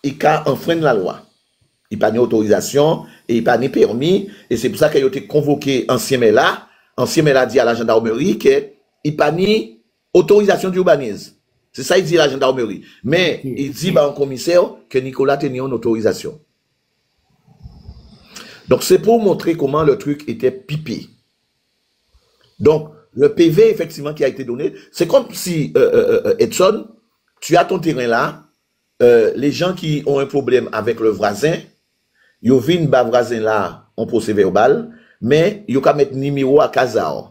il a enfreint la loi. Il n'a pas d'autorisation, et il n'a pas de permis, et c'est pour ça qu'il a été convoqué ancien maire là dit à la gendarmerie qu'il n'a pas d'autorisation d'urbanisme. C'est ça qu'il dit à la gendarmerie. Mais il dit au commissaire que Nicolas tenait une autorisation. Donc c'est pour montrer comment le truc était pipé. Donc le PV effectivement qui a été donné, c'est comme si Edson, tu as ton terrain là, les gens qui ont un problème avec le voisin, ils viennent bas voisin là en procès verbal, mais ils ont mettre numéro à Kazao.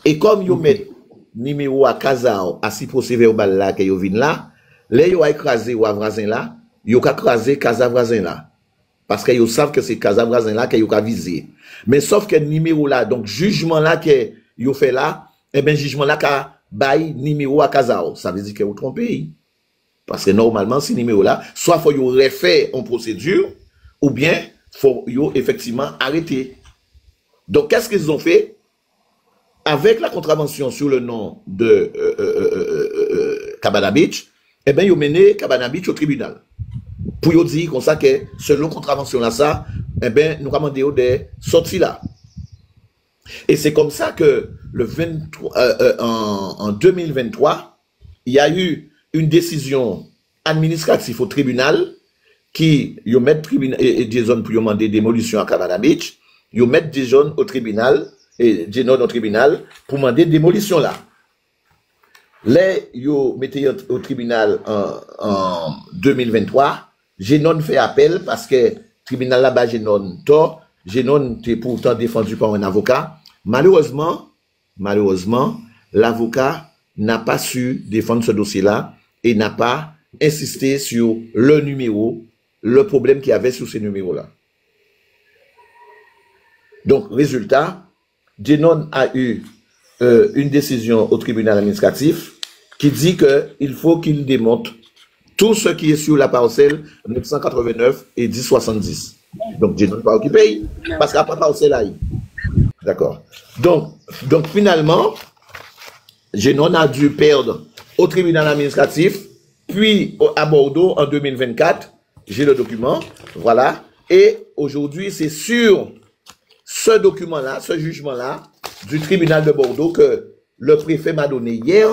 Et comme ils mettent numéro à Kazao à si procès verbal là que ils viennent là, là ils ont écrasé ou à voisin là, ils ont écrasé Kaza voisin là. Parce qu'ils savent que c'est Kaza voisin là qu'ils ont visé. Mais sauf que numéro là, donc jugement là qu'ils ont fait là, eh bien jugement là qu'a bail numéro à Kazao. Ça veut dire qu'ils ont trompé. Parce que normalement, ce numéro-là, soit il faut refaire en procédure, ou bien il faut effectivement arrêter. Donc, qu'est-ce qu'ils ont fait? Avec la contravention sur le nom de Cabana Beach, eh bien, ils ont mené Cabana Beach au tribunal. Pour dire comme ça que, selon contravention là, ça, eh bien, nous commandons des sorties là. Et c'est comme ça que le 23, en 2023, il y a eu une décision administrative au tribunal qui y met des zones pour demander démolition à Cabana Beach, y met des zones au tribunal et des zones au tribunal pour demander démolition là. Là, yo mettez au tribunal en 2023, Génon fait appel parce que tribunal là-bas Génon tort, Génon était pourtant défendu par un avocat. Malheureusement, l'avocat n'a pas su défendre ce dossier-là et n'a pas insisté sur le numéro, le problème qu'il y avait sur ces numéros-là. Donc, résultat, Génon a eu une décision au tribunal administratif qui dit qu'il faut qu'il démontre tout ce qui est sur la parcelle 989 et 1070. Donc, Génon pas occupé parce qu'il n'y a pas de parcelle là. D'accord. Donc, finalement, Génon a dû perdre au tribunal administratif, puis à Bordeaux en 2024. J'ai le document, voilà. Et aujourd'hui, c'est sur ce document-là, ce jugement-là, du tribunal de Bordeaux que le préfet m'a donné hier,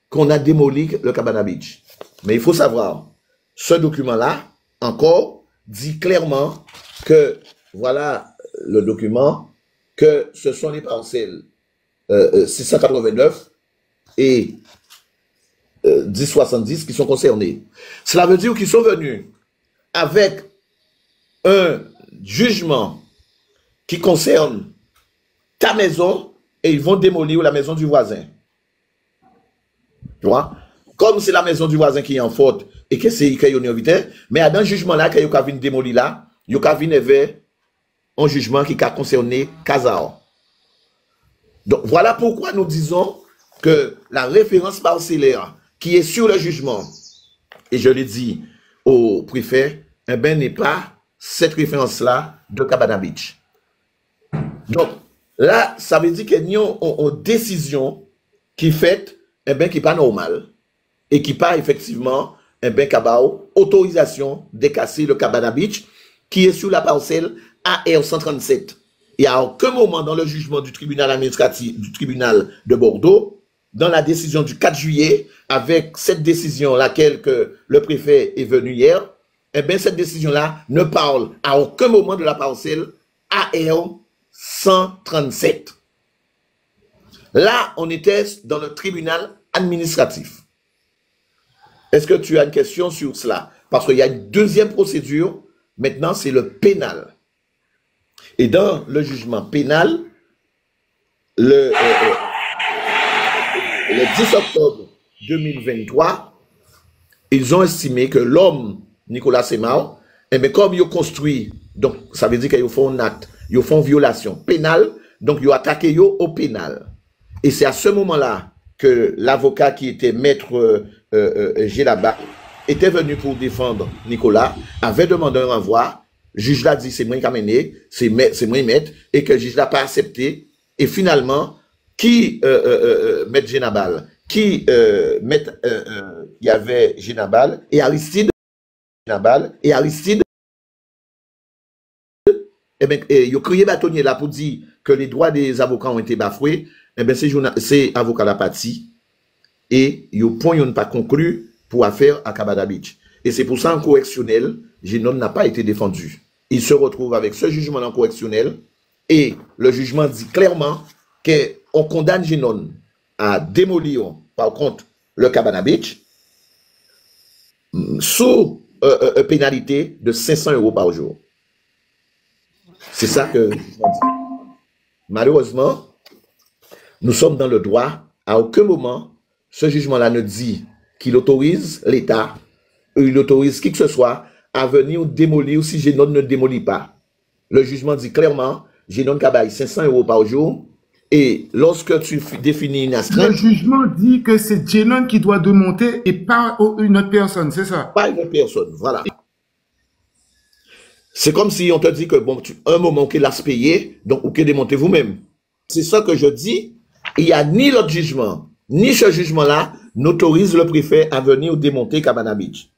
qu'on a démoli le Cabana Beach. Mais il faut savoir, ce document-là, encore, dit clairement que, voilà le document, que ce sont les parcelles 689 et 1070 qui sont concernés. Cela veut dire qu'ils sont venus avec un jugement qui concerne ta maison et ils vont démolir la maison du voisin. Tu vois? Comme c'est la maison du voisin qui est en faute et que c'est qu'il y a une vitesse, mais dans le jugement là, qu'il y a une démolir là, il y a un jugement qui a concerné Kazao. Donc voilà pourquoi nous disons que la référence parcellaire qui est sur le jugement, et je l'ai dit au préfet, eh ben, n'est pas cette référence-là de Cabana Beach. Donc là, ça veut dire qu'il y a une décision qui fait, eh ben, qui n'est pas normale et qui pas effectivement, eh ben, autorisation de casser le Cabana Beach qui est sur la parcelle AR 137. Et à aucun moment dans le jugement du tribunal administratif, du tribunal de Bordeaux, dans la décision du 4 juillet, avec cette décision laquelle que le préfet est venu hier, eh bien, cette décision-là ne parle à aucun moment de la parcelle AR 137. Là, on était dans le tribunal administratif. Est-ce que tu as une question sur cela? Parce qu'il y a une deuxième procédure, maintenant c'est le pénal. Et dans le jugement pénal, le 10 octobre 2023, ils ont estimé que l'homme, Nicolas Semao, eh bien, comme ils ont construit, donc ça veut dire qu'ils font un acte, ils font violation pénale, donc ils ont attaqué au pénal. Et c'est à ce moment-là que l'avocat qui était maître Gélaba était venu pour défendre Nicolas, avait demandé un renvoi. Le juge l'a dit, c'est moi qui a mené, c'est moi maître, et que le juge l'a pas accepté. Et finalement, qui, maître Génabal, qui il y avait Génabal et Aristide. Eh bien, ils ont crié bâtonnier là pour dire que les droits des avocats ont été bafoués. Eh bien, ces avocats la partie et ils n'ont pas conclu pour affaire à Cabana Beach. Et c'est pour ça en correctionnel, Génon n'a pas été défendu. Il se retrouve avec ce jugement en correctionnel et le jugement dit clairement qu'on condamne Génon à démolir, par contre, le Cabana Beach sous pénalité de 500 € par jour. C'est ça que je dis. Malheureusement, nous sommes dans le droit. À aucun moment, ce jugement-là ne dit qu'il autorise l'État, ou il autorise qui que ce soit à venir démolir si Génon ne démolit pas. Le jugement dit clairement, Génon Kabaye 500 € par jour. Et lorsque tu définis une astreinte... Le jugement dit que c'est Génon qui doit démonter et pas une autre personne, c'est ça? Pas une autre personne, voilà. C'est comme si on te dit que, bon, un moment qu'il a payé, donc, ok, démontez vous-même. C'est ça que je dis. Il n'y a ni l'autre jugement, ni ce jugement-là n'autorise le préfet à venir démonter Cabana Beach.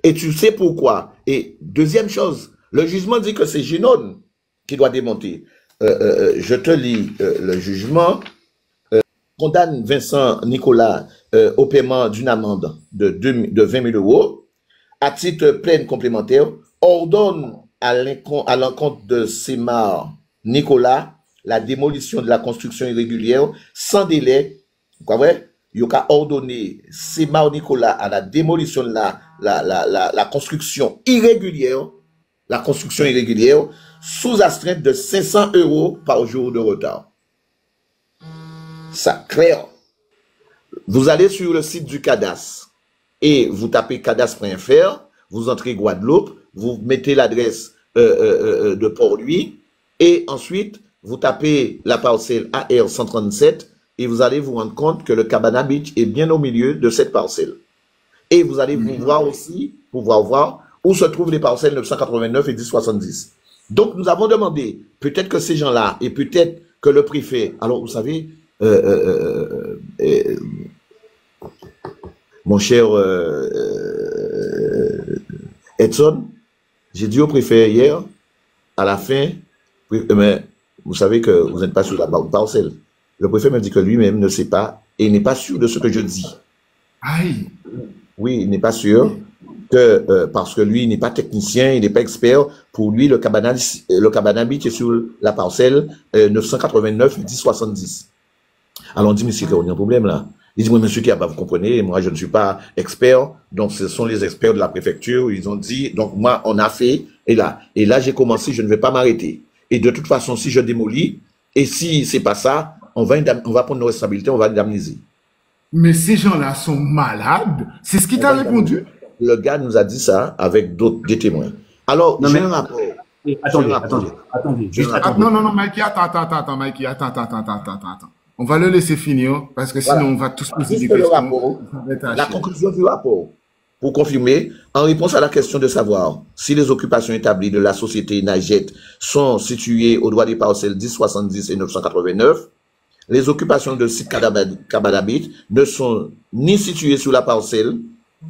Et tu sais pourquoi. Et deuxième chose, le jugement dit que c'est Génon qui doit démonter. Je te lis le jugement. Condamne Vincent Nicolas au paiement d'une amende de 20 000 € à titre plein complémentaire. Ordonne à l'encontre de Semar Nicolas la démolition de la construction irrégulière sans délai. Quoi vrai? Il a ordonné Semar Nicolas à la démolition de la construction irrégulière. La construction irrégulière sous astreinte de 500 € par jour de retard. Ça clair. Vous allez sur le site du cadastre et vous tapez cadastre.fr, vous entrez Guadeloupe, vous mettez l'adresse de Port-Louis et ensuite vous tapez la parcelle AR 137 et vous allez vous rendre compte que le Cabana Beach est bien au milieu de cette parcelle. Et vous allez pouvoir voir où se trouvent les parcelles 989 et 1070. Donc, nous avons demandé, peut-être que ces gens-là, et peut-être que le préfet, alors vous savez, mon cher Edson, j'ai dit au préfet hier, à la fin, mais vous savez que vous n'êtes pas sur la parcelle. Le préfet me dit que lui-même ne sait pas et n'est pas sûr de ce que je dis. Aïe. Oui, il n'est pas sûr. Parce que lui, il n'est pas technicien, il n'est pas expert. Pour lui, le Cabana Beach est sur la parcelle 989 1070. Alors on dit, monsieur, il y a un problème là. Il dit, moi, monsieur, vous comprenez, moi, je ne suis pas expert. Donc, ce sont les experts de la préfecture. Ils ont dit, donc, moi, on a fait. Et là, j'ai commencé, je ne vais pas m'arrêter. Et de toute façon, si je démolis, et si c'est pas ça, on va prendre nos responsabilités, on va indemniser. Mais ces gens-là sont malades. C'est ce qui t'a répondu? Le gars nous a dit ça avec des témoins. Alors, j'ai un rapport. Attendez. Non, Mikey, attends, Mikey, attends. On va le laisser finir, parce que sinon, on va tous poser des questions. La conclusion du rapport, pour confirmer, en réponse à la question de savoir si les occupations établies de la société Najet sont situées au droit des parcelles 1070 et 989, les occupations de site Cabana Beach ne sont ni situées sur la parcelle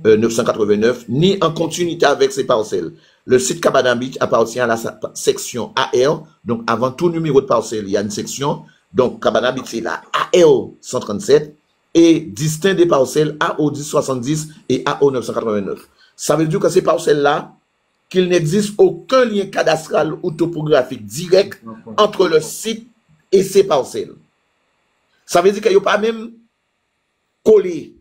989, ni en continuité avec ces parcelles. Le site Cabana Beach appartient à la section AR, donc avant tout numéro de parcelle, il y a une section, donc Cabana Beach c'est la AR 137, et distinct des parcelles AO 1070 et AO 989. Ça veut dire que ces parcelles-là, qu'il n'existe aucun lien cadastral ou topographique direct entre le site et ces parcelles. Ça veut dire qu'il n'y a pas même collé.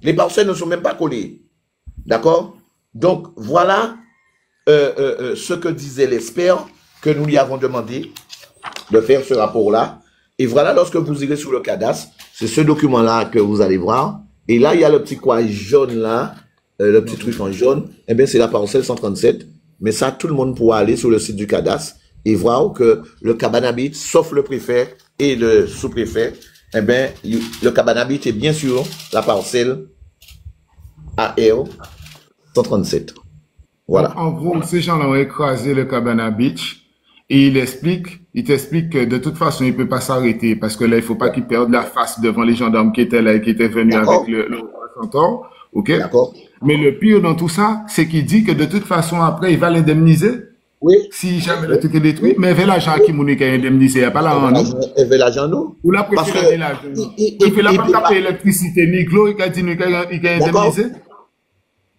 Les parcelles ne sont même pas collées. D'accord? Donc, voilà ce que disait l'expert que nous lui avons demandé de faire ce rapport-là. Et voilà, lorsque vous irez sur le cadastre, c'est ce document-là que vous allez voir. Et là, il y a le petit coin jaune là, le petit truc en jaune. Eh bien, c'est la parcelle 137. Mais ça, tout le monde pourra aller sur le site du cadastre et voir que le Cabana Beach, sauf le préfet et le sous-préfet, eh bien, le Cabana Beach est bien sûr la parcelle AR 137. Voilà. Donc, en gros, ces gens-là ont écrasé le Cabana Beach et il t'explique que de toute façon, il ne peut pas s'arrêter parce que là, il ne faut pas qu'il perde la face devant les gendarmes qui étaient là et qui étaient venus avec le représentant OK? D'accord. Mais le pire dans tout ça, c'est qu'il dit que de toute façon, après, il va l'indemniser. Oui. Si jamais le truc est détruit, mais avec l'argent qui m'a indemnisé, il n'y a pas l'argent, non? Il veut l'argent, nous. Ou la préfère l'argent. Il fait la pas payer l'électricité, ni l'eau, il a dit qu'il a indemnisé.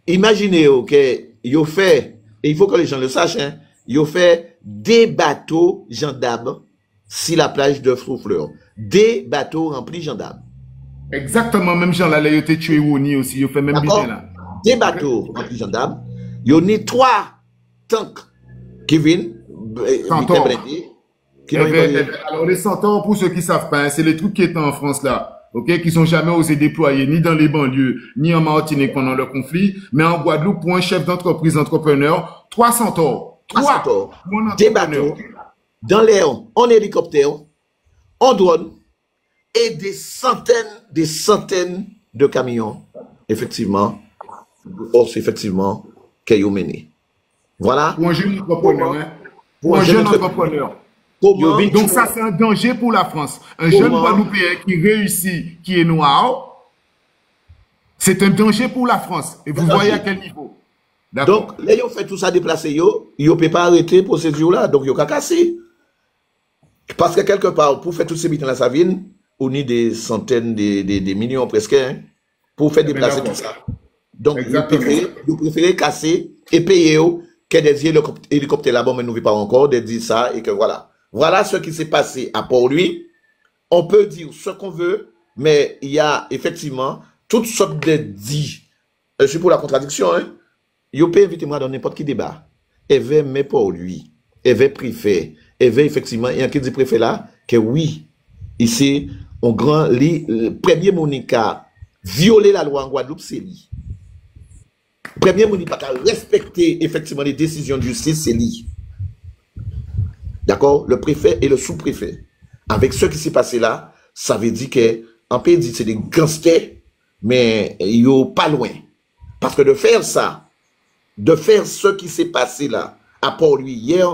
Imaginez, OK, il fait, et il faut que les gens le sachent, hein, il fait des bateaux gendarmes sur la plage de Froufleur. Des bateaux remplis gendarmes. Exactement, même gens là, il a été tué ou ni aussi, il fait même bien là. Des bateaux remplis gendarmes. Il y a 3 tanks qui viennent, alors les centaures, pour ceux qui ne savent pas, c'est les trucs qui étaient en France là, ok, qui sont jamais osé déployer ni dans les banlieues, ni en Martinique pendant le conflit, mais en Guadeloupe pour un chef d'entreprise, entrepreneur, 3 centaures. 3 centaures. Des bateaux, dans l'air, en hélicoptère, en drone, et des centaines de camions, effectivement, effectivement, qu'ils ont mené. Voilà. Pour un jeune entrepreneur, hein. Pour un jeune entrepreneur. Donc ça, c'est un danger pour la France. Un jeune Guadeloupéen qui réussit, qui est noir, c'est un danger pour la France. Et vous voyez à quel niveau. Donc, là, ils ont fait tout ça déplacer, ils ne peuvent pas arrêter la procédure là, donc ils ont cassé. Parce que quelque part, pour faire tous ces bitins là, ça vient, on a des centaines, des millions presque, hein, pour faire déplacer tout ça. Donc, vous préférez casser et payer que des hélicoptères là-bas, mais nous ne vivons pas encore, de dire ça, et que voilà. Voilà ce qui s'est passé à Port-Louis. On peut dire ce qu'on veut, mais il y a effectivement toutes sortes de dits. Je suis pour la contradiction, hein. Vous pouvez inviter moi dans n'importe qui débat. Et veut mais Port-Louis, et veut préfet, et veut effectivement, il y a qui dit préfet là, que oui, ici, on grand lit, le premier Monica violer la loi en Guadeloupe, c'est lui. Premier Monica pas respecter effectivement les décisions de justice, c'est lui. D'accord? Le préfet et le sous-préfet. Avec ce qui s'est passé là, ça veut dire que, en pays dit c'est des gangsters, mais ils sont pas loin. Parce que de faire ça, de faire ce qui s'est passé là, à Port-Louis hier,